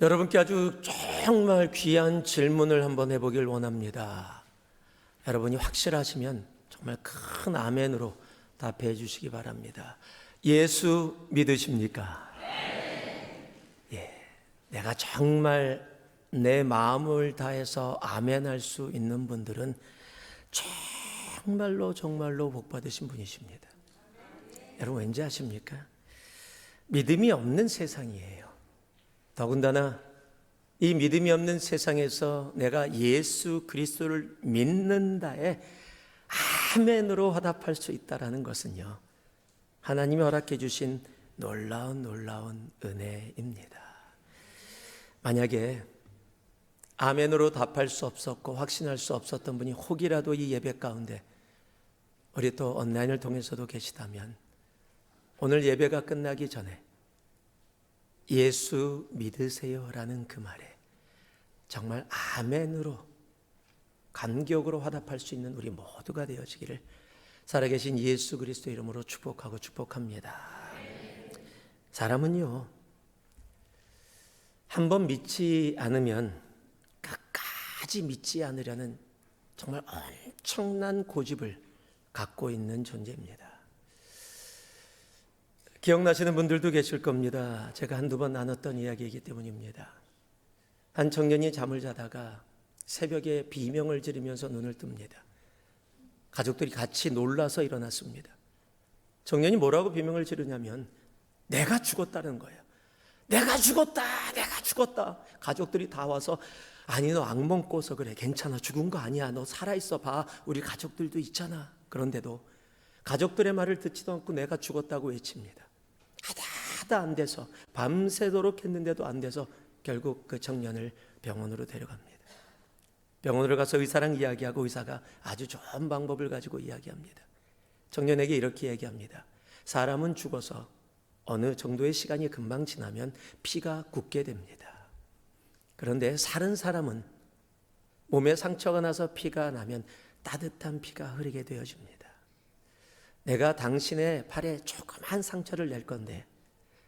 여러분께 아주 정말 귀한 질문을 한번 해보길 원합니다. 여러분이 확실하시면 정말 큰 아멘으로 답해 주시기 바랍니다. 예수 믿으십니까? 예, 내가 정말 내 마음을 다해서 아멘할 수 있는 분들은 정말로 복 받으신 분이십니다. 여러분 왠지 아십니까? 믿음이 없는 세상이에요. 더군다나 이 믿음이 없는 세상에서 내가 예수 그리스도를 믿는다에 아멘으로 화답할 수 있다는 것은요, 하나님이 허락해 주신 놀라운 은혜입니다. 만약에 아멘으로 답할 수 없었고 확신할 수 없었던 분이 혹이라도 이 예배 가운데 우리 또 온라인을 통해서도 계시다면 오늘 예배가 끝나기 전에 예수 믿으세요라는 그 말에 정말 아멘으로 감격으로 화답할 수 있는 우리 모두가 되어지기를 살아계신 예수 그리스도 이름으로 축복하고 축복합니다. 사람은요, 한번 믿지 않으면 끝까지 믿지 않으려는 정말 엄청난 고집을 갖고 있는 존재입니다. 기억나시는 분들도 계실 겁니다. 제가 한두 번 나눴던 이야기이기 때문입니다. 한 청년이 잠을 자다가 새벽에 비명을 지르면서 눈을 뜹니다. 가족들이 같이 놀라서 일어났습니다. 청년이 뭐라고 비명을 지르냐면 내가 죽었다는 거예요. 내가 죽었다. 가족들이 다 와서 아니 너 악몽 꿔서 그래. 괜찮아. 죽은 거 아니야. 너 살아있어 봐. 우리 가족들도 있잖아. 그런데도 가족들의 말을 듣지도 않고 내가 죽었다고 외칩니다. 하다 안 돼서 밤새도록 했는데도 안 돼서 결국 그 청년을 병원으로 데려갑니다. 병원으로 가서 의사랑 이야기하고 의사가 아주 좋은 방법을 가지고 이야기합니다. 청년에게 이렇게 얘기합니다. 사람은 죽어서 어느 정도의 시간이 금방 지나면 피가 굳게 됩니다. 그런데 사는 사람은 몸에 상처가 나서 피가 나면 따뜻한 피가 흐르게 되어집니다. 내가 당신의 팔에 조그만 상처를 낼 건데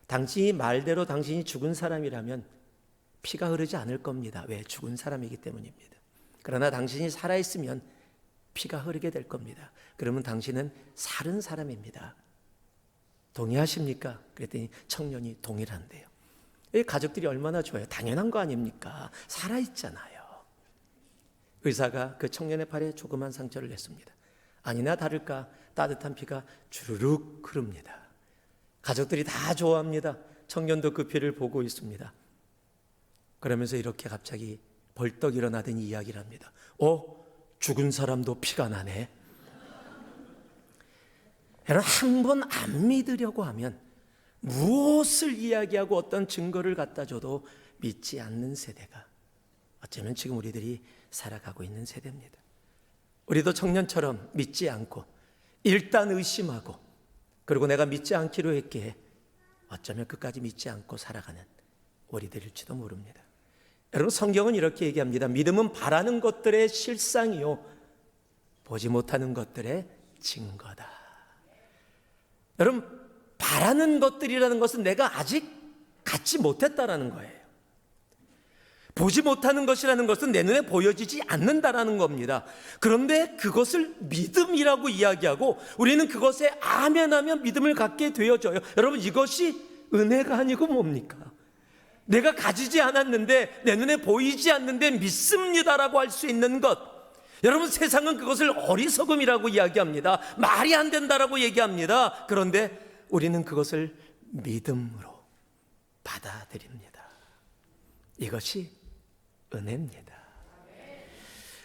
당신이 말대로 당신이 죽은 사람이라면 피가 흐르지 않을 겁니다. 왜? 죽은 사람이기 때문입니다. 그러나 당신이 살아있으면 피가 흐르게 될 겁니다. 그러면 당신은 살은 사람입니다. 동의하십니까? 그랬더니 청년이 동의를 한대요. 가족들이 얼마나 좋아요. 당연한 거 아닙니까? 살아있잖아요. 의사가 그 청년의 팔에 조그만 상처를 냈습니다. 아니나 다를까 따뜻한 피가 주르륵 흐릅니다. 가족들이 다 좋아합니다. 청년도 그 피를 보고 있습니다. 그러면서 이렇게 갑자기 벌떡 일어나더니 이야기를 합니다. 죽은 사람도 피가 나네. 여러분, 한 번 안 믿으려고 하면 무엇을 이야기하고 어떤 증거를 갖다 줘도 믿지 않는 세대가 어쩌면 지금 우리들이 살아가고 있는 세대입니다. 우리도 청년처럼 믿지 않고 일단 의심하고 그리고 내가 믿지 않기로 했기에 어쩌면 끝까지 믿지 않고 살아가는 우리들일지도 모릅니다. 여러분, 성경은 이렇게 얘기합니다. 믿음은 바라는 것들의 실상이요 보지 못하는 것들의 증거다. 여러분, 바라는 것들이라는 것은 내가 아직 갖지 못했다라는 거예요. 보지 못하는 것이라는 것은 내 눈에 보여지지 않는다라는 겁니다. 그런데 그것을 믿음이라고 이야기하고 우리는 그것에 아멘하며 믿음을 갖게 되어져요. 여러분, 이것이 은혜가 아니고 뭡니까? 내가 가지지 않았는데 내 눈에 보이지 않는데 믿습니다라고 할 수 있는 것. 여러분, 세상은 그것을 어리석음이라고 이야기합니다. 말이 안 된다라고 얘기합니다. 그런데 우리는 그것을 믿음으로 받아들입니다. 이것이 은혜입니다.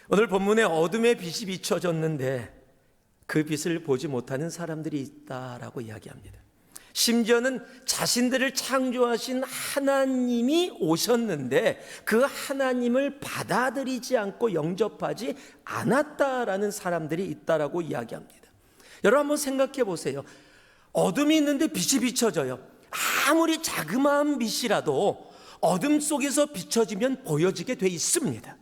오늘 본문에 어둠의 빛이 비춰졌는데 그 빛을 보지 못하는 사람들이 있다라고 이야기합니다. 심지어는 자신들을 창조하신 하나님이 오셨는데 그 하나님을 받아들이지 않고 영접하지 않았다라는 사람들이 있다라고 이야기합니다. 여러분, 한번 생각해 보세요. 어둠이 있는데 빛이 비춰져요. 아무리 자그마한 빛이라도 어둠 속에서 비춰지면 보여지게 돼 있습니다.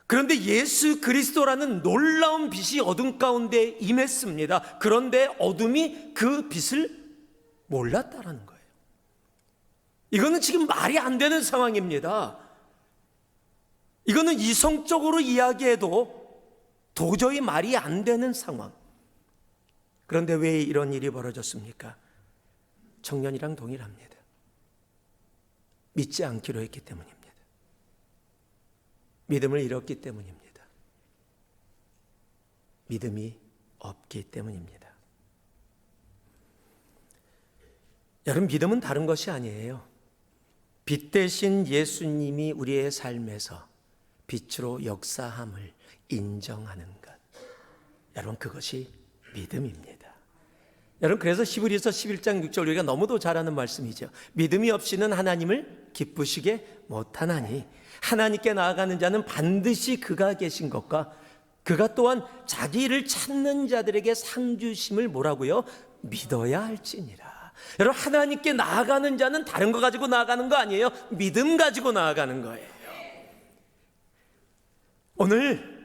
그런데 예수 그리스도라는 놀라운 빛이 어둠 가운데 임했습니다. 그런데 어둠이 그 빛을 몰랐다라는 거예요. 이거는 지금 말이 안 되는 상황입니다. 이거는 이성적으로 이야기해도 도저히 말이 안 되는 상황. 그런데 왜 이런 일이 벌어졌습니까? 청년이랑 동일합니다. 믿지 않기로 했기 때문입니다. 믿음을 잃었기 때문입니다. 믿음이 없기 때문입니다. 여러분, 믿음은 다른 것이 아니에요. 빛 대신 예수님이 우리의 삶에서 빛으로 역사함을 인정하는 것. 여러분, 그것이 믿음입니다. 여러분, 그래서 히브리서 11장 6절 우리가 너무도 잘 아는 말씀이죠. 믿음이 없이는 하나님을 기쁘시게 못하나니 하나님께 나아가는 자는 반드시 그가 계신 것과 그가 또한 자기 일을 찾는 자들에게 상 주심을 뭐라고요? 믿어야 할지니라. 여러분, 하나님께 나아가는 자는 다른 거 가지고 나아가는 거 아니에요. 믿음 가지고 나아가는 거예요. 오늘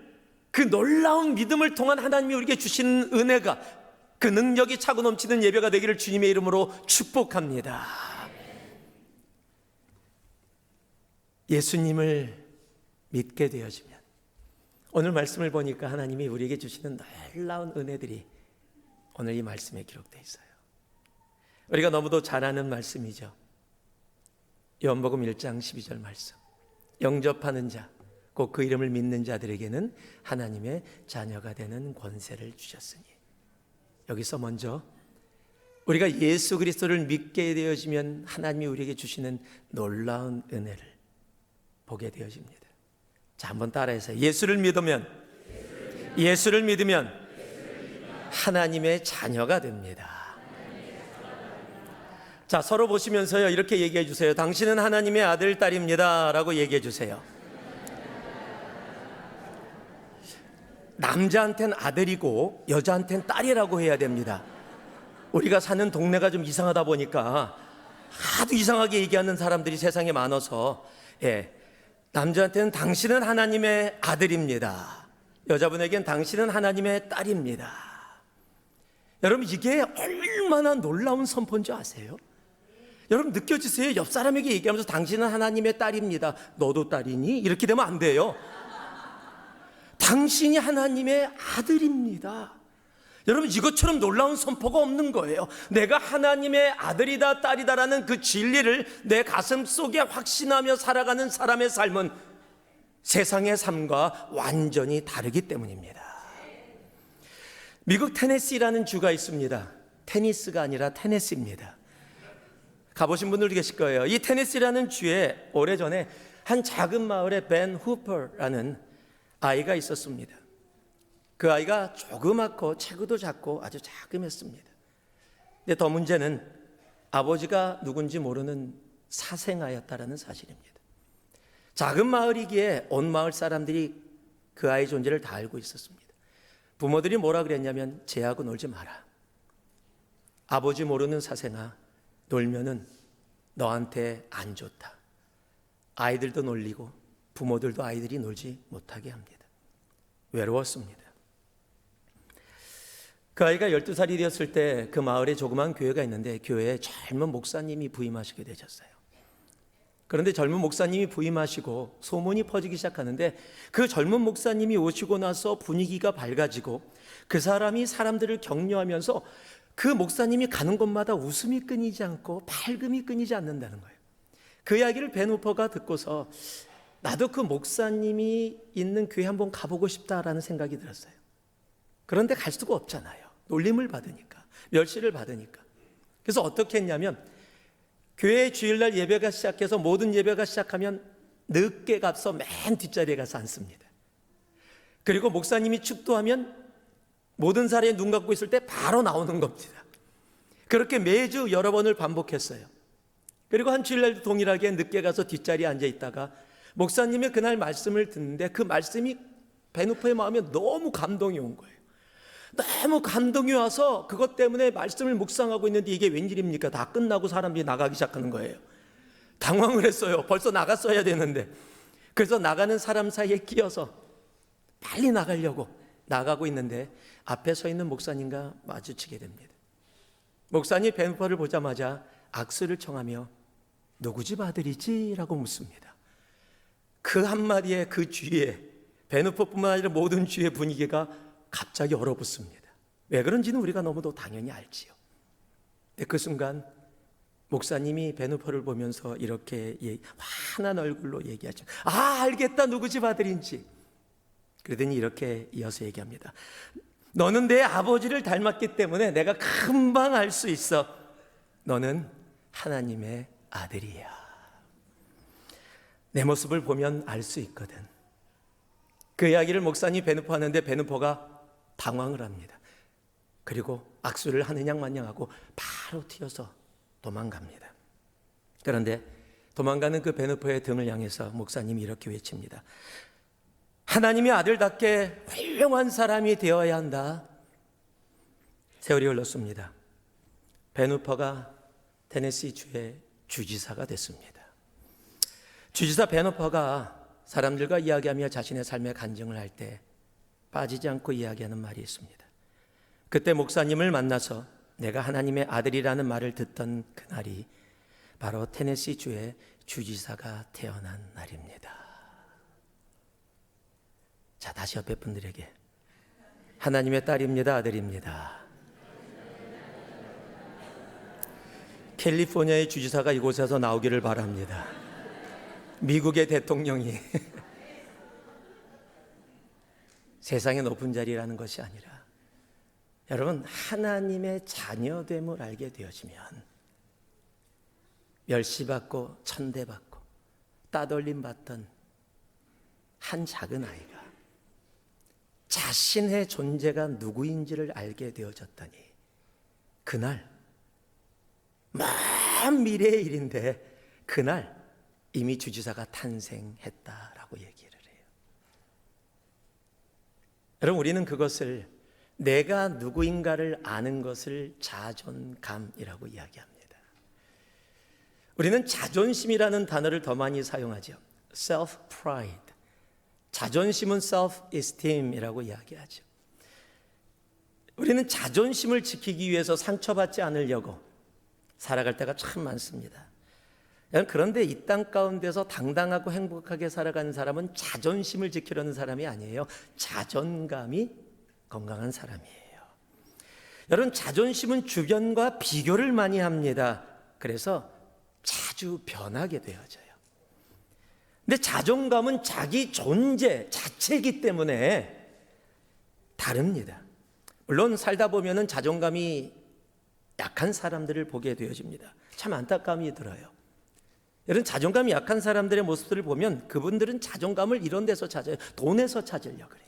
그 놀라운 믿음을 통한 하나님이 우리에게 주신 은혜가, 그 능력이 차고 넘치는 예배가 되기를 주님의 이름으로 축복합니다. 예수님을 믿게 되어지면, 오늘 말씀을 보니까 하나님이 우리에게 주시는 놀라운 은혜들이 오늘 이 말씀에 기록되어 있어요. 우리가 너무도 잘 아는 말씀이죠. 요한복음 1장 12절 말씀. 영접하는 자, 곧 그 이름을 믿는 자들에게는 하나님의 자녀가 되는 권세를 주셨으니. 여기서 먼저 우리가 예수 그리스도를 믿게 되어지면 하나님이 우리에게 주시는 놀라운 은혜를 보게 되어집니다. 자, 한번 따라해서 예수를 믿으면 하나님의 자녀가 됩니다. 자, 서로 보시면서요, 이렇게 얘기해 주세요. 당신은 하나님의 아들, 딸입니다 라고 얘기해 주세요. 남자한테는 아들이고 여자한테는 딸이라고 해야 됩니다. 우리가 사는 동네가 좀 이상하다 보니까 하도 이상하게 얘기하는 사람들이 세상에 많아서, 남자한테는 당신은 하나님의 아들입니다, 여자분에겐 당신은 하나님의 딸입니다. 여러분, 이게 얼마나 놀라운 선포인 줄 아세요? 여러분, 느껴지세요? 옆 사람에게 얘기하면서 당신은 하나님의 딸입니다, 너도 딸이니? 이렇게 되면 안 돼요. 당신이 하나님의 아들입니다. 여러분, 이것처럼 놀라운 선포가 없는 거예요. 내가 하나님의 아들이다, 딸이다라는 그 진리를 내 가슴 속에 확신하며 살아가는 사람의 삶은 세상의 삶과 완전히 다르기 때문입니다. 미국 테네시라는 주가 있습니다. 테니스가 아니라 테네시입니다. 가보신 분들도 계실 거예요. 이 테네시라는 주에 오래전에 한 작은 마을에 벤 후퍼라는 아이가 있었습니다. 그 아이가 조그맣고 체구도 작고 아주 자그맸습니다. 근데 더 문제는 아버지가 누군지 모르는 사생아였다라는 사실입니다. 작은 마을이기에 온 마을 사람들이 그 아이 존재를 다 알고 있었습니다. 부모들이 뭐라 그랬냐면, 쟤하고 놀지 마라. 아버지 모르는 사생아, 놀면은 너한테 안 좋다. 아이들도 놀리고 부모들도 아이들이 놀지 못하게 합니다. 외로웠습니다. 그 아이가 12살이 되었을 때 그 마을에 조그만 교회가 있는데 교회에 젊은 목사님이 부임하시게 되셨어요. 그런데 젊은 목사님이 부임하시고 소문이 퍼지기 시작하는데, 그 젊은 목사님이 오시고 나서 분위기가 밝아지고 그 사람이 사람들을 격려하면서 그 목사님이 가는 곳마다 웃음이 끊이지 않고 밝음이 끊이지 않는다는 거예요. 그 이야기를 벤 후퍼가 듣고서 나도 그 목사님이 있는 교회 한번 가보고 싶다라는 생각이 들었어요. 그런데 갈 수가 없잖아요. 놀림을 받으니까, 멸시를 받으니까. 그래서 어떻게 했냐면, 교회 주일날 예배가 시작해서 모든 예배가 시작하면 늦게 가서 맨 뒷자리에 가서 앉습니다. 그리고 목사님이 축도하면 모든 사람이 눈 감고 있을 때 바로 나오는 겁니다. 그렇게 매주 여러 번을 반복했어요. 그리고 한 주일날도 동일하게 늦게 가서 뒷자리에 앉아 있다가 목사님의 그날 말씀을 듣는데, 그 말씀이 벤 후퍼의 마음에 너무 감동이 온 거예요. 너무 감동이 와서 그것 때문에 말씀을 묵상하고 있는데, 이게 웬일입니까? 다 끝나고 사람들이 나가기 시작하는 거예요. 당황을 했어요. 벌써 나갔어야 되는데. 그래서 나가는 사람 사이에 끼어서 빨리 나가려고 나가고 있는데 앞에 서 있는 목사님과 마주치게 됩니다. 목사님 벤 후퍼를 보자마자 악수를 청하며 누구 집 아들이지? 라고 묻습니다. 그 한마디에 그 주위에, 베누포뿐만 아니라 모든 주위의 분위기가 갑자기 얼어붙습니다. 왜 그런지는 우리가 너무도 당연히 알지요. 근데 그 순간 목사님이 베누포를 보면서 이렇게 환한 얼굴로 얘기하죠. 알겠다, 누구 집 아들인지. 그러더니 이렇게 이어서 얘기합니다. 너는 내 아버지를 닮았기 때문에 내가 금방 알 수 있어. 너는 하나님의 아들이야. 내 모습을 보면 알 수 있거든. 그 이야기를 목사님이 베누포 하는데 베누포가 당황을 합니다. 그리고 악수를 하는 양 마냥 하고 바로 튀어서 도망갑니다. 그런데 도망가는 그 베누포의 등을 향해서 목사님이 이렇게 외칩니다. 하나님의 아들답게 훌륭한 사람이 되어야 한다. 세월이 흘렀습니다. 베누포가 테네시 주의 주지사가 됐습니다. 주지사 베누포가 사람들과 이야기하며 자신의 삶의 간증을 할 때 빠지지 않고 이야기하는 말이 있습니다. 그때 목사님을 만나서 내가 하나님의 아들이라는 말을 듣던 그날이 바로 테네시 주의 주지사가 태어난 날입니다. 자, 다시 옆에 분들에게 하나님의 딸입니다, 아들입니다. 캘리포니아의 주지사가 이곳에서 나오기를 바랍니다. 미국의 대통령이 세상의 높은 자리라는 것이 아니라 여러분, 하나님의 자녀됨을 알게 되어지면 멸시받고 천대받고 따돌림 받던 한 작은 아이가 자신의 존재가 누구인지를 알게 되어졌더니 그날, 먼 미래의 일인데 그날 이미 주지사가 탄생했다라고 얘기를 해요. 여러분, 우리는 그것을 내가 누구인가를 아는 것을 자존감이라고 이야기합니다. 우리는 자존심이라는 단어를 더 많이 사용하죠. self-pride. 자존심은 self-esteem이라고 이야기하죠. 우리는 자존심을 지키기 위해서 상처받지 않으려고 살아갈 때가 참 많습니다. 그런데 이 땅 가운데서 당당하고 행복하게 살아가는 사람은 자존심을 지키려는 사람이 아니에요. 자존감이 건강한 사람이에요. 여러분, 자존심은 주변과 비교를 많이 합니다. 그래서 자주 변하게 되어져요. 근데 자존감은 자기 존재 자체이기 때문에 다릅니다. 물론 살다 보면은 자존감이 약한 사람들을 보게 되어집니다. 참 안타까움이 들어요. 여러분, 자존감이 약한 사람들의 모습들을 보면 그분들은 자존감을 이런 데서 찾아요. 돈에서 찾으려고 그래요.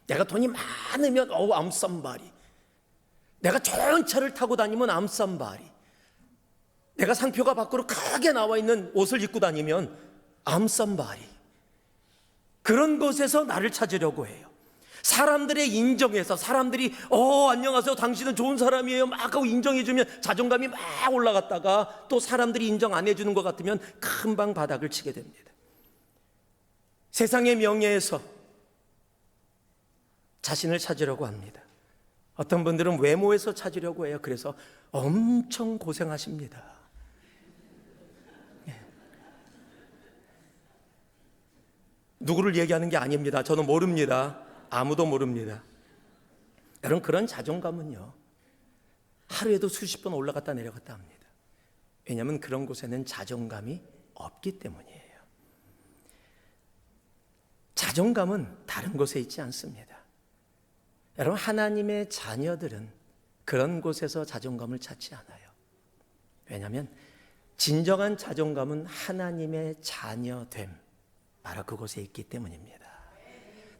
내가 돈이 많으면 I'm somebody. 내가 좋은 차를 타고 다니면 I'm somebody. 내가 상표가 밖으로 크게 나와 있는 옷을 입고 다니면 I'm somebody. 그런 곳에서 나를 찾으려고 해요. 사람들의 인정에서 사람들이 안녕하세요, 당신은 좋은 사람이에요 막 하고 인정해주면 자존감이 막 올라갔다가 또 사람들이 인정 안 해주는 것 같으면 금방 바닥을 치게 됩니다. 세상의 명예에서 자신을 찾으려고 합니다. 어떤 분들은 외모에서 찾으려고 해요. 그래서 엄청 고생하십니다. 누구를 얘기하는 게 아닙니다. 저는 모릅니다. 아무도 모릅니다. 여러분, 그런 자존감은요, 하루에도 수십 번 올라갔다 내려갔다 합니다. 왜냐하면 그런 곳에는 자존감이 없기 때문이에요. 자존감은 다른 곳에 있지 않습니다. 여러분, 하나님의 자녀들은 그런 곳에서 자존감을 찾지 않아요. 왜냐하면 진정한 자존감은 하나님의 자녀됨, 바로 그곳에 있기 때문입니다.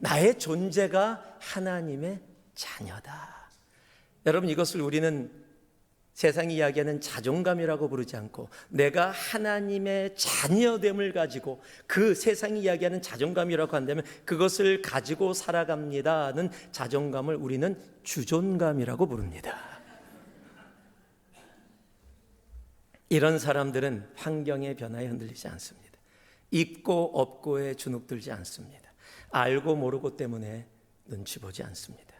나의 존재가 하나님의 자녀다. 여러분, 이것을 우리는 세상이 이야기하는 자존감이라고 부르지 않고 내가 하나님의 자녀됨을 가지고 그 세상이 이야기하는 자존감이라고 한다면 그것을 가지고 살아갑니다는 자존감을 우리는 주존감이라고 부릅니다. 이런 사람들은 환경의 변화에 흔들리지 않습니다. 있고 없고에 주눅들지 않습니다. 알고 모르고 때문에 눈치 보지 않습니다.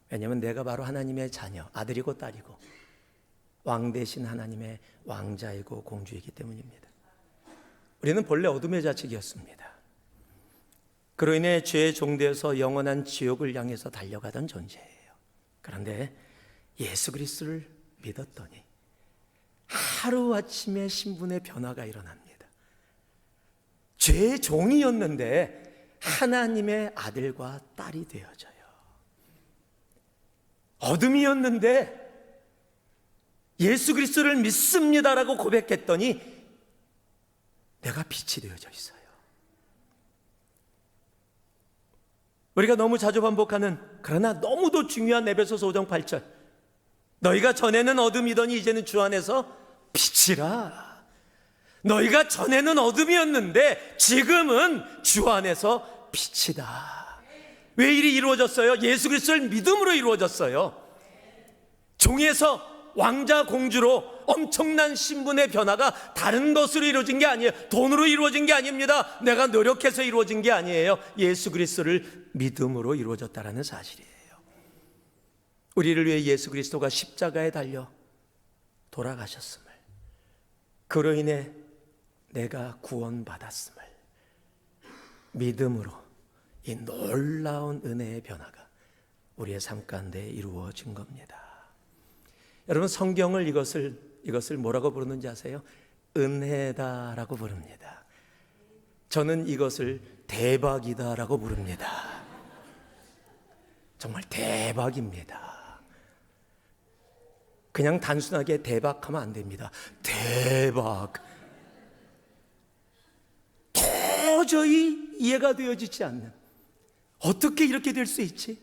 왜냐하면 내가 바로 하나님의 자녀, 아들이고 딸이고 왕 대신 하나님의 왕자이고 공주이기 때문입니다. 우리는 본래 어둠의 자식이었습니다. 그로 인해 죄의 종되어서 영원한 지옥을 향해서 달려가던 존재예요. 그런데 예수 그리스도를 믿었더니 하루아침에 신분의 변화가 일어납니다. 죄의 종이었는데 하나님의 아들과 딸이 되어져요. 어둠이었는데 예수 그리스도를 믿습니다라고 고백했더니 내가 빛이 되어져 있어요. 우리가 너무 자주 반복하는 그러나 너무도 중요한 에베소서 5장 8절, 너희가 전에는 어둠이더니 이제는 주 안에서 빛이라. 너희가 전에는 어둠이었는데 지금은 주 안에서 빛이다. 왜 일이 이루어졌어요? 예수 그리스도를 믿음으로 이루어졌어요. 종에서 왕자 공주로 엄청난 신분의 변화가 다른 것으로 이루어진 게 아니에요. 돈으로 이루어진 게 아닙니다. 내가 노력해서 이루어진 게 아니에요. 예수 그리스도를 믿음으로 이루어졌다는 사실이에요. 우리를 위해 예수 그리스도가 십자가에 달려 돌아가셨음을, 그로 인해 내가 구원받았음을 믿음으로 이 놀라운 은혜의 변화가 우리의 삶 가운데 이루어진 겁니다. 여러분, 성경을 이것을 뭐라고 부르는지 아세요? 은혜다라고 부릅니다. 저는 이것을 대박이다라고 부릅니다. 정말 대박입니다. 그냥 단순하게 대박하면 안 됩니다. 대박. 도저히 이해가 되어지지 않는, 어떻게 이렇게 될 수 있지?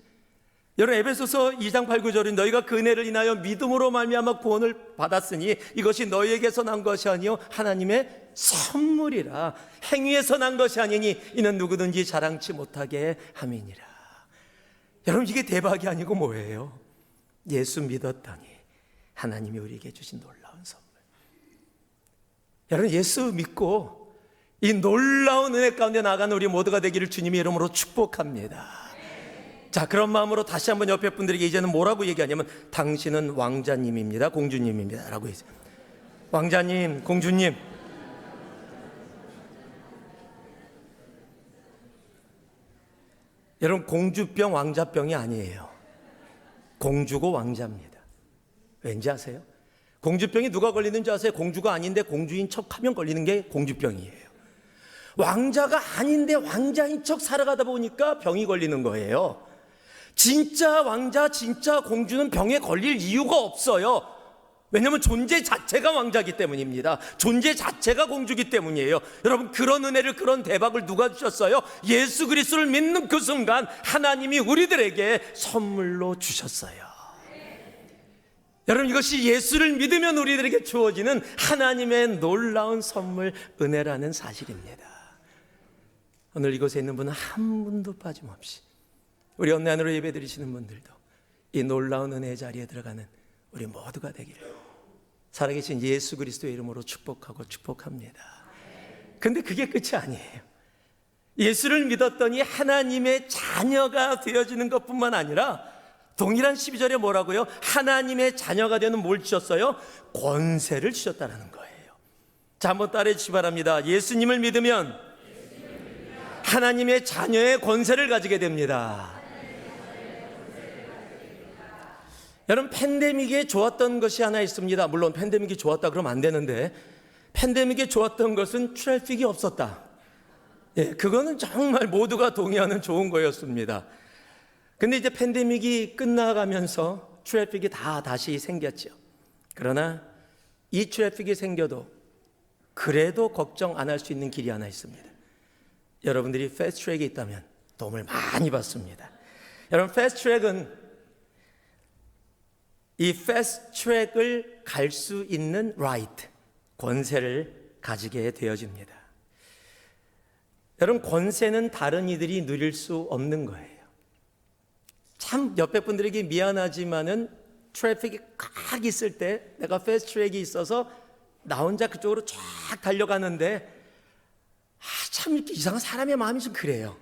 여러분, 에베소서 2장 8, 9절은 너희가 그 은혜를 인하여 믿음으로 말미암아 구원을 받았으니 이것이 너희에게서 난 것이 아니요 하나님의 선물이라. 행위에서 난 것이 아니니 이는 누구든지 자랑치 못하게 함이니라. 여러분, 이게 대박이 아니고 뭐예요? 예수 믿었더니 하나님이 우리에게 주신 놀라운 선물. 여러분, 예수 믿고 이 놀라운 은혜 가운데 나가는 우리 모두가 되기를 주님의 이름으로 축복합니다. 자, 그런 마음으로 다시 한번 옆에 분들에게 이제는 뭐라고 얘기하냐면 당신은 왕자님입니다, 공주님입니다 라고 했어요. 왕자님, 공주님. 여러분, 공주병 왕자병이 아니에요. 공주고 왕자입니다. 왠지 아세요? 공주병이 누가 걸리는지 아세요? 공주가 아닌데 공주인 척하면 걸리는 게 공주병이에요. 왕자가 아닌데 왕자인 척 살아가다 보니까 병이 걸리는 거예요. 진짜 왕자, 진짜 공주는 병에 걸릴 이유가 없어요. 왜냐하면 존재 자체가 왕자기 때문입니다. 존재 자체가 공주기 때문이에요. 여러분, 그런 은혜를, 그런 대박을 누가 주셨어요? 예수 그리스도를 믿는 그 순간 하나님이 우리들에게 선물로 주셨어요. 여러분, 이것이 예수를 믿으면 우리들에게 주어지는 하나님의 놀라운 선물, 은혜라는 사실입니다. 오늘 이곳에 있는 분은 한 분도 빠짐없이, 우리 온라인으로 예배드리시는 분들도 이 놀라운 은혜의 자리에 들어가는 우리 모두가 되기를 살아계신 예수 그리스도의 이름으로 축복하고 축복합니다. 근데 그게 끝이 아니에요. 예수를 믿었더니 하나님의 자녀가 되어지는 것뿐만 아니라 동일한 12절에 뭐라고요? 하나님의 자녀가 되는 뭘 주셨어요? 권세를 주셨다는 거예요. 자, 한번 따라해 주시기 바랍니다. 예수님을 믿으면 하나님의 자녀의 권세를 가지게 됩니다. 여러분, 팬데믹에 좋았던 것이 하나 있습니다. 물론 팬데믹이 좋았다 그러면 안 되는데, 팬데믹에 좋았던 것은 트래픽이 없었다. 예, 그거는 정말 모두가 동의하는 좋은 거였습니다. 근데 이제 팬데믹이 끝나가면서 트래픽이 다 다시 생겼죠. 그러나 이 트래픽이 생겨도 그래도 걱정 안 할 수 있는 길이 하나 있습니다. 여러분들이 패스트트랙에 있다면 도움을 많이 받습니다. 여러분, 패스트트랙은 이 패스트트랙을 갈 수 있는 라이트, 권세를 가지게 되어집니다. 여러분, 권세는 다른 이들이 누릴 수 없는 거예요. 참 옆에 분들에게 미안하지만은 트래픽이 꽉 있을 때 내가 패스트트랙이 있어서 나 혼자 그쪽으로 쫙 달려가는데 참 이렇게 이상한 사람의 마음이 좀 그래요.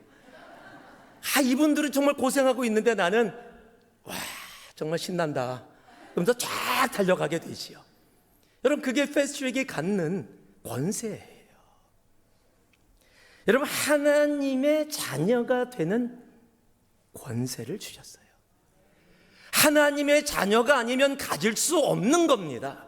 이분들은 정말 고생하고 있는데 나는 와, 정말 신난다 그러면서 쫙 달려가게 되지요. 여러분, 그게 패스트트랙이 갖는 권세예요. 여러분, 하나님의 자녀가 되는 권세를 주셨어요. 하나님의 자녀가 아니면 가질 수 없는 겁니다.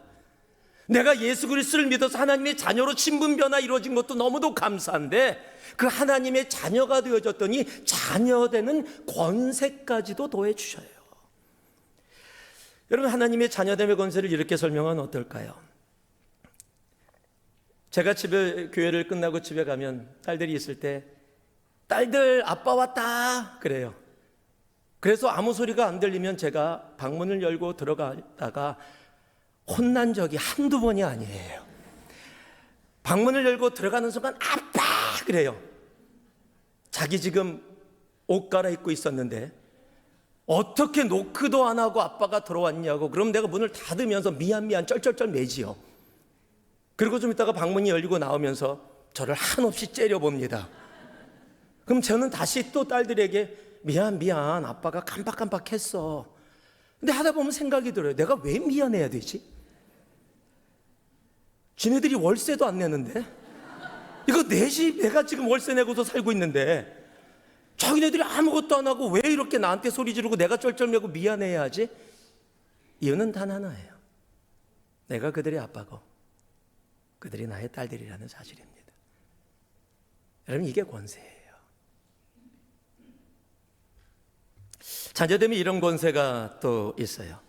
내가 예수 그리스도를 믿어서 하나님의 자녀로 신분 변화 이루어진 것도 너무도 감사한데, 그 하나님의 자녀가 되어졌더니 자녀되는 권세까지도 더해 주셔요. 여러분, 하나님의 자녀됨의 권세를 이렇게 설명하면 어떨까요? 제가 교회를 끝나고 집에 가면 딸들이 있을 때, 딸들 아빠 왔다 그래요. 그래서 아무 소리가 안 들리면 제가 방문을 열고 들어가다가 혼난 적이 한두 번이 아니에요. 방문을 열고 들어가는 순간 아빠 그래요. 자기 지금 옷 갈아입고 있었는데 어떻게 노크도 안 하고 아빠가 들어왔냐고. 그럼 내가 문을 닫으면서 미안 쩔쩔쩔 매지요. 그리고 좀 있다가 방문이 열리고 나오면서 저를 한없이 째려봅니다. 그럼 저는 다시 또 딸들에게 미안 아빠가 깜빡깜빡했어. 근데 하다 보면 생각이 들어요. 내가 왜 미안해야 되지? 지네들이 월세도 안 내는데, 이거 내 집 내가 지금 월세 내고서 살고 있는데 자기네들이 아무것도 안 하고 왜 이렇게 나한테 소리 지르고 내가 쩔쩔매고 미안해야 하지? 이유는 단 하나예요. 내가 그들의 아빠고 그들이 나의 딸들이라는 사실입니다. 여러분, 이게 권세예요. 자녀되면 이런 권세가 또 있어요.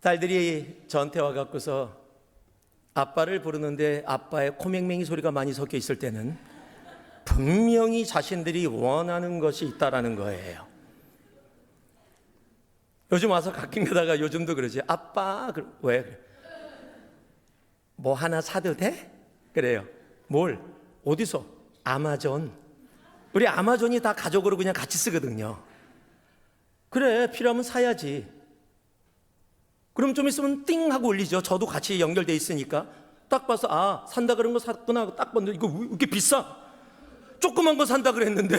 딸들이 저한테 와갖고서 아빠를 부르는데 아빠의 코맹맹이 소리가 많이 섞여 있을 때는 분명히 자신들이 원하는 것이 있다라는 거예요. 요즘 와서 가끔 가다가 요즘도 그러지. 아빠, 왜? 뭐 하나 사도 돼? 그래요. 뭘? 어디서? 아마존. 우리 아마존이 다 가족으로 그냥 같이 쓰거든요. 그래, 필요하면 사야지. 그럼 좀 있으면 띵 하고 울리죠. 저도 같이 연결돼 있으니까. 딱 봐서 아, 산다 그런 거 샀구나 하고 딱 봤는데 이거 왜 이렇게 비싸? 조그만 거 산다 그랬는데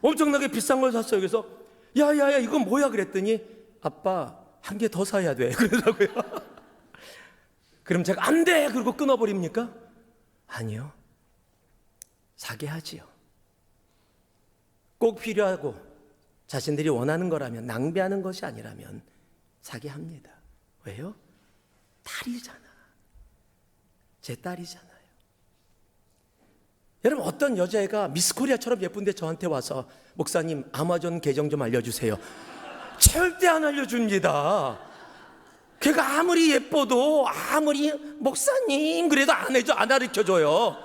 엄청나게 비싼 걸 샀어요. 그래서 야야야 이거 뭐야 그랬더니 아빠 한 개 더 사야 돼 그러더라고요. 그럼 제가 안 돼 그러고 끊어버립니까? 아니요, 사게 하지요. 꼭 필요하고 자신들이 원하는 거라면, 낭비하는 것이 아니라면 사게 합니다. 왜요? 딸이잖아. 제 딸이잖아요. 여러분, 어떤 여자애가 미스코리아처럼 예쁜데 저한테 와서 목사님 아마존 계정 좀 알려주세요. 절대 안 알려줍니다. 걔가 아무리 예뻐도 아무리 목사님 그래도 안 가르쳐줘요.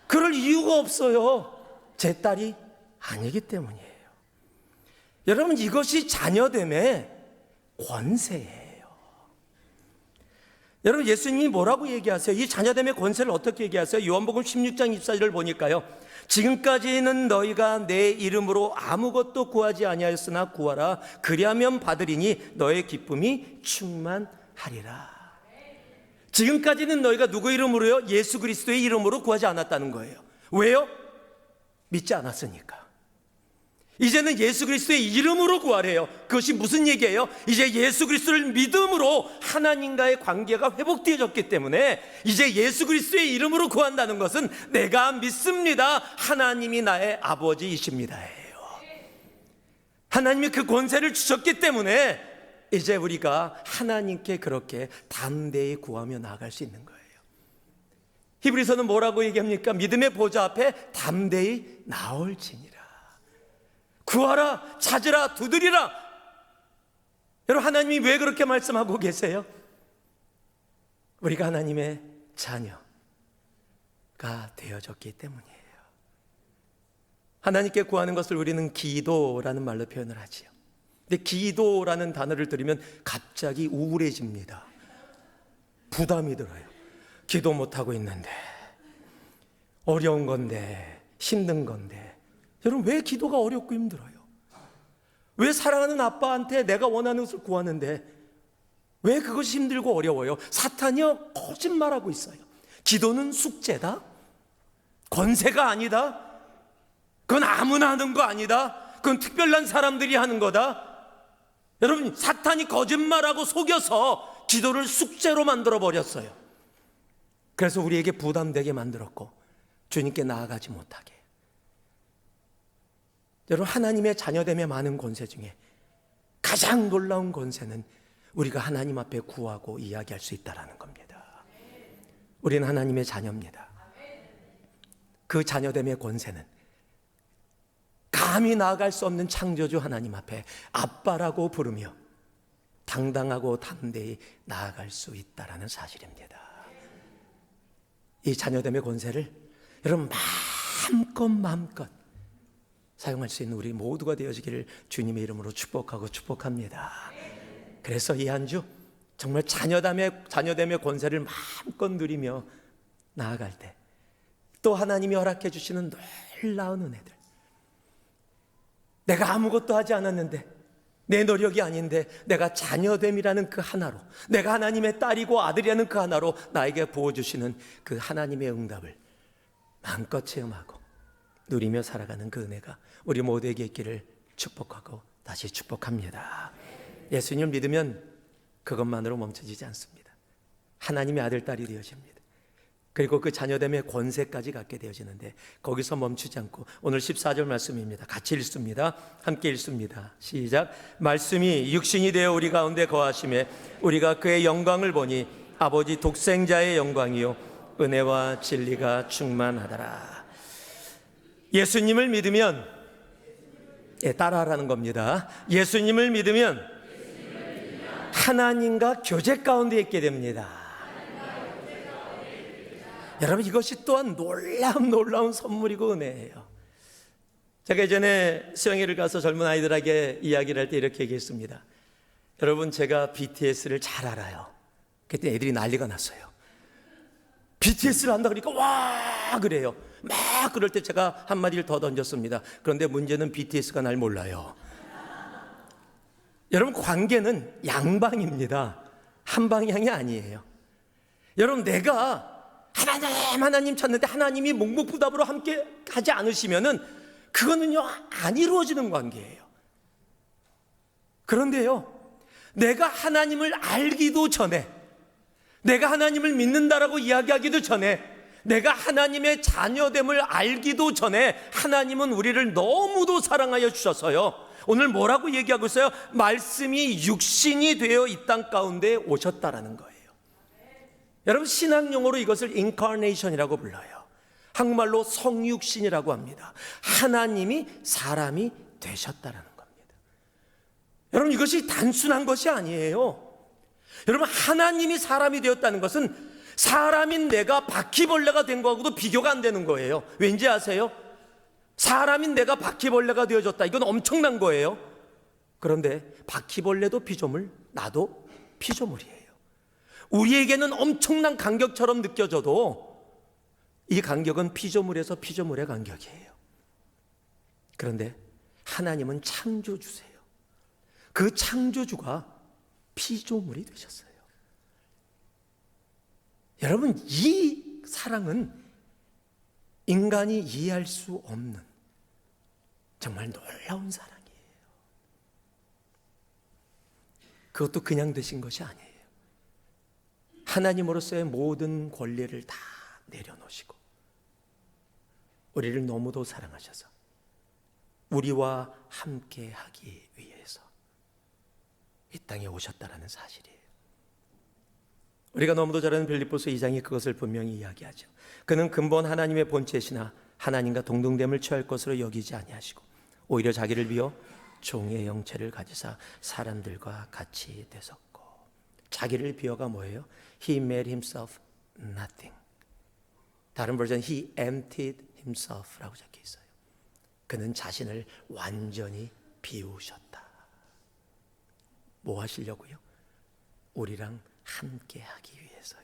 그럴 이유가 없어요. 제 딸이 아니기 때문이에요. 여러분, 이것이 자녀됨의 권세예요. 여러분, 예수님이 뭐라고 얘기하세요? 이 자녀됨의 권세를 어떻게 얘기하세요? 요한복음 16장 24절을 보니까요, 지금까지는 너희가 내 이름으로 아무것도 구하지 아니하였으나 구하라 그리하면 받으리니 너의 기쁨이 충만하리라. 지금까지는 너희가 누구 이름으로요? 예수 그리스도의 이름으로 구하지 않았다는 거예요. 왜요? 믿지 않았으니까. 이제는 예수 그리스도의 이름으로 구하래요. 그것이 무슨 얘기예요? 이제 예수 그리스도를 믿음으로 하나님과의 관계가 회복되어졌기 때문에 이제 예수 그리스도의 이름으로 구한다는 것은 내가 믿습니다, 하나님이 나의 아버지이십니다예요. 하나님이 그 권세를 주셨기 때문에 이제 우리가 하나님께 그렇게 담대히 구하며 나아갈 수 있는 거예요. 히브리서는 뭐라고 얘기합니까? 믿음의 보좌 앞에 담대히 나올지니라. 구하라, 찾으라, 두드리라. 여러분, 하나님이 왜 그렇게 말씀하고 계세요? 우리가 하나님의 자녀가 되어졌기 때문이에요. 하나님께 구하는 것을 우리는 기도라는 말로 표현을 하지요. 근데 기도라는 단어를 들으면 갑자기 우울해집니다. 부담이 들어요. 기도 못하고 있는데, 어려운 건데, 힘든 건데. 여러분, 왜 기도가 어렵고 힘들어요? 왜 사랑하는 아빠한테 내가 원하는 것을 구하는데 왜 그것이 힘들고 어려워요? 사탄이요, 거짓말하고 있어요. 기도는 숙제다, 권세가 아니다, 그건 아무나 하는 거 아니다, 그건 특별한 사람들이 하는 거다. 여러분, 사탄이 거짓말하고 속여서 기도를 숙제로 만들어 버렸어요. 그래서 우리에게 부담되게 만들었고 주님께 나아가지 못하게. 여러분, 하나님의 자녀됨의 많은 권세 중에 가장 놀라운 권세는 우리가 하나님 앞에 구하고 이야기할 수 있다는 겁니다. 우리는 하나님의 자녀입니다. 그 자녀됨의 권세는 감히 나아갈 수 없는 창조주 하나님 앞에 아빠라고 부르며 당당하고 담대히 나아갈 수 있다는 사실입니다. 이 자녀됨의 권세를 여러분 마음껏 사용할 수 있는 우리 모두가 되어지기를 주님의 이름으로 축복합니다. 그래서 이 한 주 정말 자녀됨의 권세를 마음껏 누리며 나아갈 때 또 하나님이 허락해 주시는 놀라운 은혜들, 내가 아무것도 하지 않았는데, 내 노력이 아닌데 내가 자녀됨이라는 그 하나로, 내가 하나님의 딸이고 아들이라는 그 하나로 나에게 부어주시는 그 하나님의 응답을 마음껏 체험하고 누리며 살아가는 그 은혜가 우리 모두에게 있기를 축복하고 다시 축복합니다. 예수님을 믿으면 그것만으로 멈춰지지 않습니다. 하나님의 아들, 딸이 되어집니다. 그리고 그 자녀됨의 권세까지 갖게 되어지는데 거기서 멈추지 않고 오늘 14절 말씀입니다. 같이 읽습니다. 함께 읽습니다. 시작. 말씀이 육신이 되어 우리 가운데 거하심에 우리가 그의 영광을 보니 아버지 독생자의 영광이요 은혜와 진리가 충만하더라. 예수님을 믿으면 따라하라는 겁니다. 예수님을 믿으면 하나님과 교제 가운데 있게 됩니다. 여러분, 이것이 또한 놀라운 선물이고 은혜예요. 제가 예전에 수영회를 가서 젊은 아이들에게 이야기를 할 때 이렇게 얘기했습니다. 여러분, 제가 BTS를 잘 알아요. 그때 애들이 난리가 났어요. BTS를 안다 그러니까 와 그래요. 막 그럴 때 제가 한마디를 더 던졌습니다. 그런데 문제는 BTS가 날 몰라요. 여러분, 관계는 양방입니다. 한 방향이 아니에요. 여러분, 내가 하나님 찾는데 하나님이 묵묵부답으로 함께 하지 않으시면은 그거는요 안 이루어지는 관계예요. 그런데요, 내가 하나님을 알기도 전에, 내가 하나님을 믿는다라고 이야기하기도 전에, 내가 하나님의 자녀됨을 알기도 전에 하나님은 우리를 너무도 사랑하여 주셔서요, 오늘 뭐라고 얘기하고 있어요? 말씀이 육신이 되어 이 땅 가운데 오셨다라는 거예요. 여러분, 신학 용어로 이것을 인카네이션이라고 불러요. 한국말로 성육신이라고 합니다. 하나님이 사람이 되셨다라는 겁니다. 여러분, 이것이 단순한 것이 아니에요. 여러분, 하나님이 사람이 되었다는 것은 사람인 내가 바퀴벌레가 된 거하고도 비교가 안 되는 거예요. 왠지 아세요? 사람인 내가 바퀴벌레가 되어졌다, 이건 엄청난 거예요. 그런데 바퀴벌레도 피조물, 나도 피조물이에요. 우리에게는 엄청난 간격처럼 느껴져도 이 간격은 피조물에서 피조물의 간격이에요. 그런데 하나님은 창조주세요. 그 창조주가 피조물이 되셨어요. 여러분, 이 사랑은 인간이 이해할 수 없는 정말 놀라운 사랑이에요. 그것도 그냥 되신 것이 아니에요. 하나님으로서의 모든 권리를 다 내려놓으시고 우리를 너무도 사랑하셔서 우리와 함께 하기 위해서 이 땅에 오셨다라는 사실이에요. 우리가 너무도 잘 아는 빌립보서 2장이 그것을 분명히 이야기하죠. 그는 근본 하나님의 본체시나 하나님과 동등됨을 취할 것으로 여기지 아니하시고 오히려 자기를 비워 종의 형체를 가지사 사람들과 같이 되셨고, 자기를 비워가 뭐예요? He made himself nothing. 다른 버전 He emptied himself라고 적혀 있어요. 그는 자신을 완전히 비우셨다. 뭐 하시려고요? 우리랑 함께 하기 위해서요.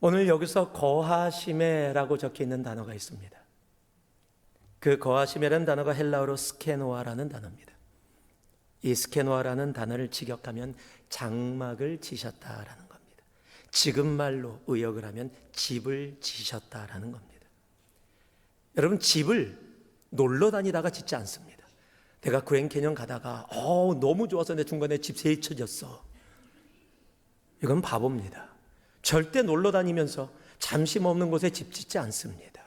오늘 여기서 거하시메라고 적혀 있는 단어가 있습니다. 그 거하시메라는 단어가 헬라어로 스케노아라는 단어입니다. 이 스케노아라는 단어를 직역하면 장막을 지셨다라는 겁니다. 지금 말로 의역을 하면 집을 지셨다라는 겁니다. 여러분, 집을 놀러 다니다가 짓지 않습니다. 내가 그랜 캐년 가다가 너무 좋아서 내 중간에 집 세쳐졌어. 이건 바보입니다. 절대 놀러 다니면서 잠시 머무는 곳에 집 짓지 않습니다.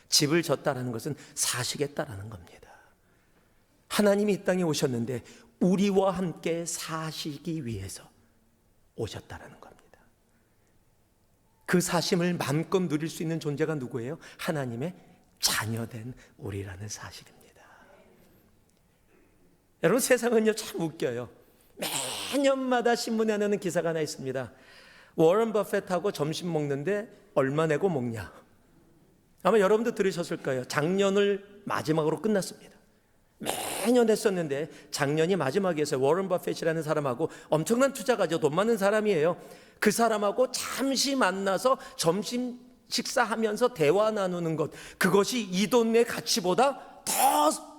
집을 졌다라는 것은 사시겠다라는 겁니다. 하나님이 이 땅에 오셨는데 우리와 함께 사시기 위해서 오셨다라는 겁니다. 그 사심을 마음껏 누릴 수 있는 존재가 누구예요? 하나님의 자녀된 우리라는 사실입니다. 여러분, 세상은요 참 웃겨요. 매년마다 신문에 나오는 기사가 하나 있습니다. 워런 버핏하고 점심 먹는데 얼마 내고 먹냐. 아마 여러분도 들으셨을 거예요. 작년을 마지막으로 끝났습니다. 매년 했었는데 작년이 마지막이었어요. 워런 버핏이라는 사람하고 엄청난 투자가죠. 돈 많은 사람이에요. 그 사람하고 잠시 만나서 점심 식사하면서 대화 나누는 것, 그것이 이 돈의 가치보다 더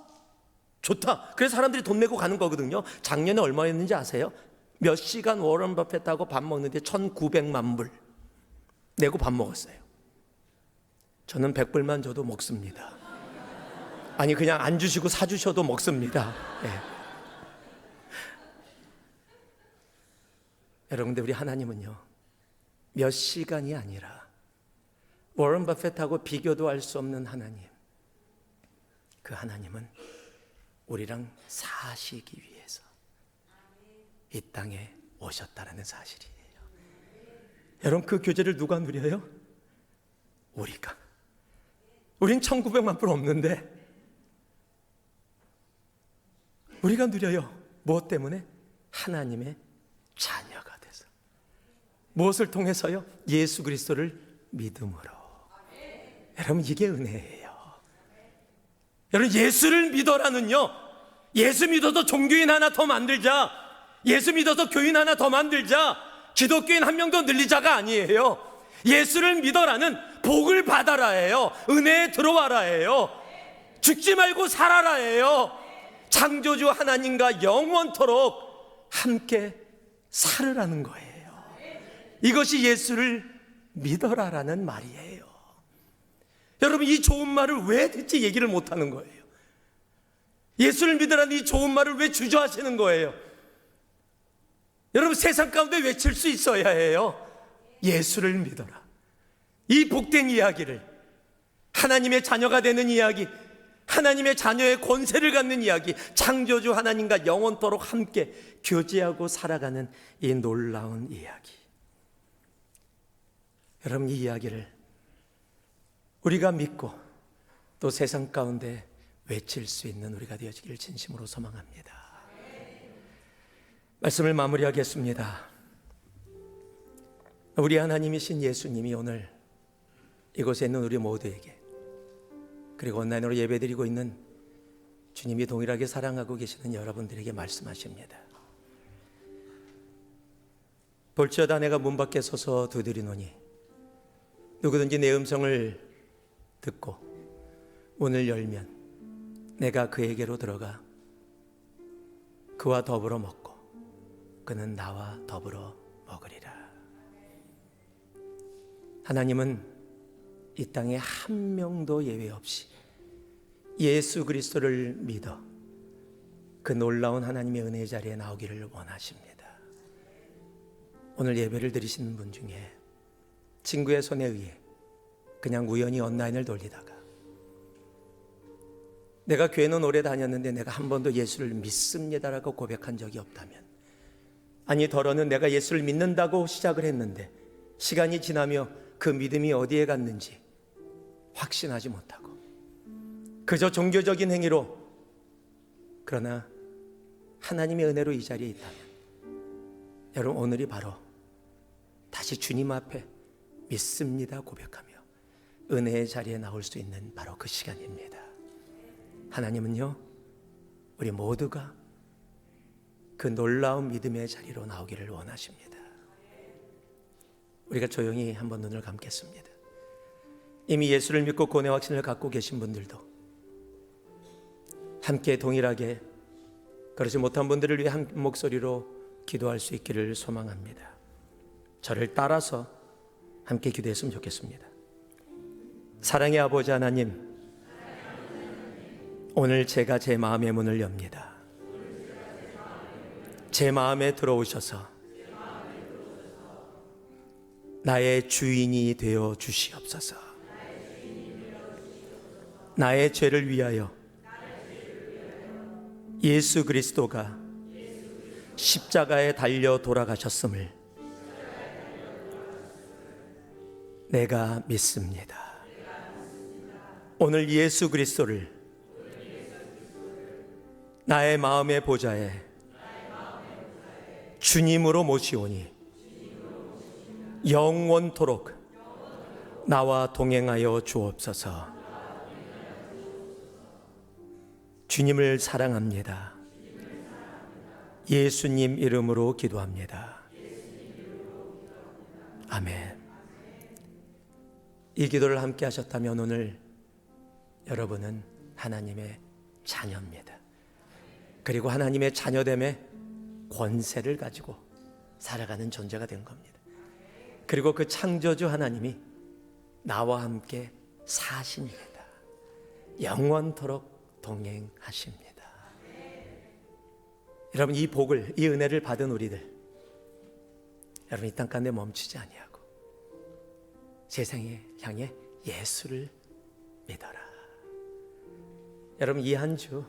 좋다. 그래서 사람들이 돈 내고 가는 거거든요. 작년에 얼마였는지 아세요? 몇 시간 워런 버핏하고 밥 먹는데 1,900만 불 내고 밥 먹었어요. 저는 100불만 줘도 먹습니다. 아니, 그냥 안 주시고 사주셔도 먹습니다. 네. 여러분들, 우리 하나님은요 몇 시간이 아니라 워런 버핏하고 비교도 할 수 없는 하나님, 그 하나님은 우리랑 사시기 위해서 이 땅에 오셨다라는 사실이에요. 여러분, 그 교제를 누가 누려요? 우리가. 우린 1,900만 불 없는데 우리가 누려요. 무엇 때문에? 하나님의 자녀가 돼서. 무엇을 통해서요? 예수 그리스도를 믿음으로. 여러분, 이게 은혜예요. 여러분, 예수를 믿어라는요, 예수 믿어서 종교인 하나 더 만들자, 예수 믿어서 교인 하나 더 만들자, 기독교인 한 명 더 늘리자가 아니에요. 예수를 믿어라는 복을 받아라예요. 은혜에 들어와라예요. 죽지 말고 살아라예요. 창조주 하나님과 영원토록 함께 살으라는 거예요. 이것이 예수를 믿어라라는 말이에요. 여러분, 이 좋은 말을 왜 대체 얘기를 못하는 거예요? 예수를 믿으라는 이 좋은 말을 왜 주저하시는 거예요? 여러분, 세상 가운데 외칠 수 있어야 해요. 예수를 믿어라. 이 복된 이야기를, 하나님의 자녀가 되는 이야기, 하나님의 자녀의 권세를 갖는 이야기, 창조주 하나님과 영원토록 함께 교제하고 살아가는 이 놀라운 이야기. 여러분, 이 이야기를 우리가 믿고 또 세상 가운데 외칠 수 있는 우리가 되어지기를 진심으로 소망합니다. 말씀을 마무리하겠습니다. 우리 하나님이신 예수님이 오늘 이곳에 있는 우리 모두에게, 그리고 온라인으로 예배드리고 있는 주님이 동일하게 사랑하고 계시는 여러분들에게 말씀하십니다. 볼지어다 내가 문 밖에 서서 두드리노니 누구든지 내 음성을 듣고 문을 열면 내가 그에게로 들어가 그와 더불어 먹고 그는 나와 더불어 먹으리라. 하나님은 이 땅에 한 명도 예외 없이 예수 그리스도를 믿어 그 놀라운 하나님의 은혜의 자리에 나오기를 원하십니다. 오늘 예배를 드리시는 분 중에 친구의 손에 의해 그냥 우연히 온라인을 돌리다가 내가 교회는 오래 다녔는데 내가 한 번도 예수를 믿습니다라고 고백한 적이 없다면, 아니 더러는 내가 예수를 믿는다고 시작을 했는데 시간이 지나며 그 믿음이 어디에 갔는지 확신하지 못하고 그저 종교적인 행위로, 그러나 하나님의 은혜로 이 자리에 있다면, 여러분, 오늘이 바로 다시 주님 앞에 믿습니다 고백하며 은혜의 자리에 나올 수 있는 바로 그 시간입니다. 하나님은요, 우리 모두가 그 놀라운 믿음의 자리로 나오기를 원하십니다. 우리가 조용히 한번 눈을 감겠습니다. 이미 예수를 믿고 구원의 확신을 갖고 계신 분들도 함께 동일하게 그러지 못한 분들을 위해 한 목소리로 기도할 수 있기를 소망합니다. 저를 따라서 함께 기도했으면 좋겠습니다. 사랑의 아버지 하나님, 오늘 제가 제 마음의 문을 엽니다. 제 마음에 들어오셔서 나의 주인이 되어 주시옵소서. 나의 죄를 위하여 예수 그리스도가 십자가에 달려 돌아가셨음을 내가 믿습니다. 오늘 예수 그리스도를 나의 마음의 보좌에 주님으로 모시오니 영원토록 나와 동행하여 주옵소서. 주님을 사랑합니다. 예수님 이름으로 기도합니다. 아멘. 이 기도를 함께 하셨다면 오늘 여러분은 하나님의 자녀입니다. 그리고 하나님의 자녀됨의 권세를 가지고 살아가는 존재가 된 겁니다. 그리고 그 창조주 하나님이 나와 함께 사십니다. 영원토록 동행하십니다. 여러분, 이 복을, 이 은혜를 받은 우리들, 여러분 이 땅 가운데 멈추지 아니하고 세상에 향해 예수를 믿어라. 여러분, 이 한 주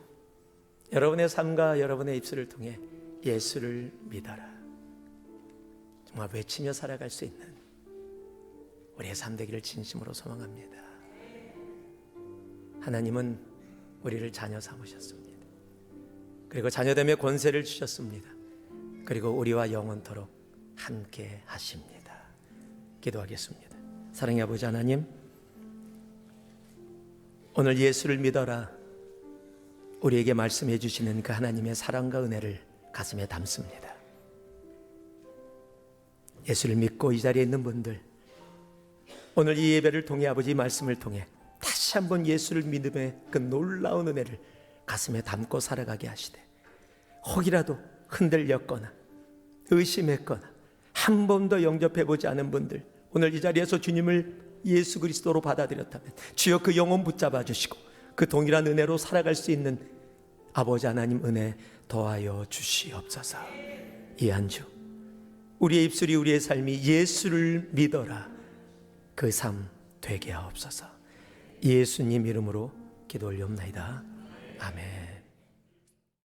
여러분의 삶과 여러분의 입술을 통해 예수를 믿어라, 정말 외치며 살아갈 수 있는 우리의 삶 되기를 진심으로 소망합니다. 하나님은 우리를 자녀 삼으셨습니다. 그리고 자녀됨의 권세를 주셨습니다. 그리고 우리와 영원토록 함께 하십니다. 기도하겠습니다. 사랑의 아버지 하나님, 오늘 예수를 믿어라 우리에게 말씀해 주시는 그 하나님의 사랑과 은혜를 가슴에 담습니다. 예수를 믿고 이 자리에 있는 분들, 오늘 이 예배를 통해 아버지 말씀을 통해 다시 한번 예수를 믿음의 그 놀라운 은혜를 가슴에 담고 살아가게 하시되, 혹이라도 흔들렸거나 의심했거나 한 번도 영접해보지 않은 분들, 오늘 이 자리에서 주님을 예수 그리스도로 받아들였다면 주여 그 영혼 붙잡아 주시고 그 동일한 은혜로 살아갈 수 있는 아버지 하나님 은혜 더하여 주시옵소서. 이 한 주 우리의 입술이, 우리의 삶이 예수를 믿어라 그 삶 되게 하옵소서. 예수님 이름으로 기도 올려옵나이다. 아멘.